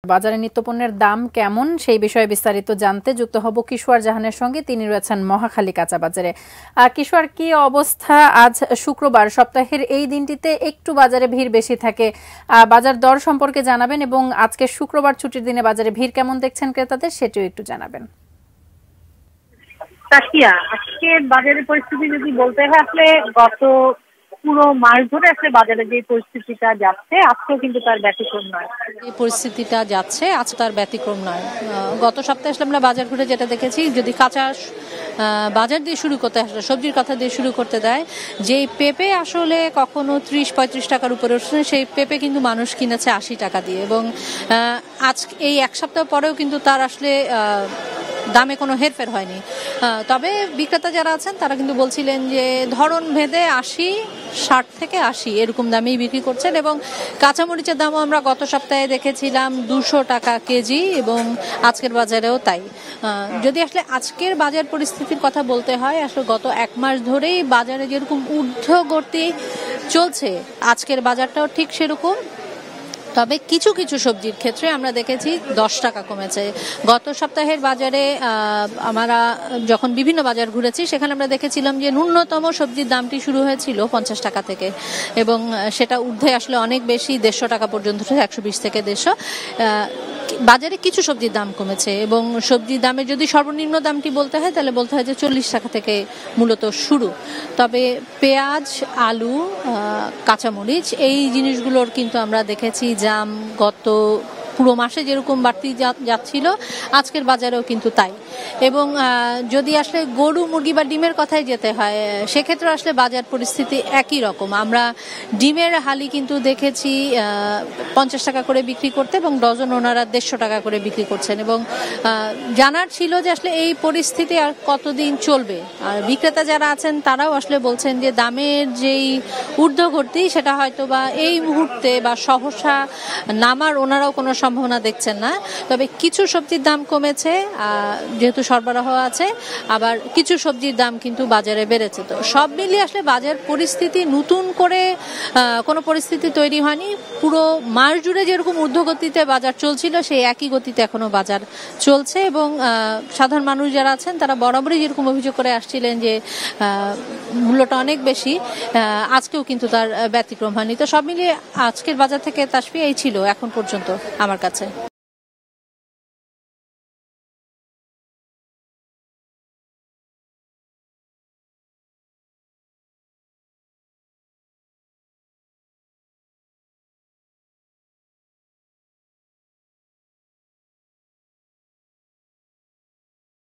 বাজারে নিত্যপণ্যের দাম কেমন সেই বিষয়ে বিস্তারিত জানতে যুক্ত হব কিশোর জাহানের সঙ্গে। তিনি রয়েছেন মহাখালী কাঁচা বাজারে। কিশোর, কি অবস্থা আজ শুক্রবার, সপ্তাহের এই দিনটিতে একটু বাজারে ভিড় বেশি থাকে, বাজার দর সম্পর্কে জানাবেন এবং আজকে শুক্রবার ছুটির দিনে বাজারে ভিড় কেমন দেখছেন ক্রেতাদের সেটিও একটু জানাবেন। তাকিয়া, আজকে বাজারের পরিস্থিতি যদি বলতে হয়, আসলে গত পুরো মাস ধরে আসলে বাজারে যে পরিস্থিতিটা যাচ্ছে আজকেও কিন্তু তার ব্যতিক্রম নয়। এই পরিস্থিতিটা যাচ্ছে আজ তার ব্যতিক্রম নয়। গত সপ্তাহে আসলে আমরা বাজার ঘুরে যেটা দেখেছি, যদি কাঁচা বাজার দিয়ে শুরু করতে আসলে সবজির কথা দিয়ে শুরু করতে দেয়, যেই পেঁপে আসলে কখনো 30-35 টাকার উপরে উঠছে, সেই পেঁপে কিন্তু মানুষ কিনেছে 80 টাকা দিয়ে, এবং আজ এই এক সপ্তাহ পরেও কিন্তু তার আসলে দামে কোনো হেরফের হয়নি। তবে বিক্রেতা যারা আছেন তারা কিন্তু বলছিলেন যে ধরন ভেদে 60 থেকে 80 এরকম দামেই বিক্রি করছেন, এবং কাঁচামরিচের দামও আমরা গত সপ্তাহে দেখেছিলাম 200 টাকা কেজি, এবং আজকের বাজারেও তাই। যদি আসলে আজকের বাজার পরিস্থিতির কথা বলতে হয়, আসলে গত এক মাস ধরেই বাজারে যেরকম ঊর্ধ্বগতি চলছে, আজকের বাজারটাও ঠিক সেরকম। তবে কিছু কিছু সবজির ক্ষেত্রে আমরা দেখেছি 10 টাকা কমেছে। গত সপ্তাহের বাজারে আমরা যখন বিভিন্ন বাজার ঘুরেছি, সেখানে আমরা দেখেছিলাম যে ন্যূনতম সবজির দামটি শুরু হয়েছিল 50 টাকা থেকে, এবং সেটা ঊর্ধ্বে আসলে অনেক বেশি 150 টাকা পর্যন্ত, 120 থেকে 150। বাজারে কিছু সবজির দাম কমেছে, এবং সবজির দামের যদি সর্বনিম্ন দামটি বলতে হয় তাহলে বলতে হয় যে 40 টাকা থেকে মূলত শুরু। তবে পেঁয়াজ, আলু, কাঁচামরিচ এই জিনিসগুলোর কিন্তু আমরা দেখেছি জাম গত পুরো মাসে যেরকম বাড়তি যাচ্ছিল, আজকের বাজারেও কিন্তু তাই। এবং যদি আসলে গরু, মুরগি বা ডিমের কথাই যেতে হয়, সেক্ষেত্রে আসলে বাজার পরিস্থিতি একই রকম। আমরা ডিমের হালি কিন্তু দেখেছি 50 টাকা করে বিক্রি করতে, এবং ডজন ওনারা 150 টাকা করে বিক্রি করছেন, এবং জানার ছিল যে আসলে এই পরিস্থিতি আর কতদিন চলবে। আর বিক্রেতা যারা আছেন তারাও আসলে বলছেন যে দামের যেই ঊর্ধ্বগতি সেটা হয়তো বা এই মুহূর্তে বা সহসা নামার ওনারাও কোনো সম্ভাবনা দেখছেন না। তবে কিছু সবজির দাম কমেছে যেহেতু সরবরাহ আছে, আবার কিছু সবজির দাম কিন্তু বাজারে বেড়েছে। তো সব মিলিয়ে আসলে বাজার পরিস্থিতি নতুন করে কোনো পরিস্থিতি তৈরি হয়নি। পুরো মাস জুড়ে যেরকম ঊর্ধ্বগতিতে বাজার চলছিল, সেই একই গতিতে এখনো বাজার চলছে, এবং সাধারণ মানুষ যারা আছেন তারা বরাবরই যেরকম অভিযোগ করে আসছিলেন যে মূল্যটা অনেক বেশি, আজকেও কিন্তু তার ব্যতিক্রম হয়নি। তো সব মিলিয়ে আজকের বাজার থেকে তাসফিয়া এই ছিল এখন পর্যন্ত আমার কাছে।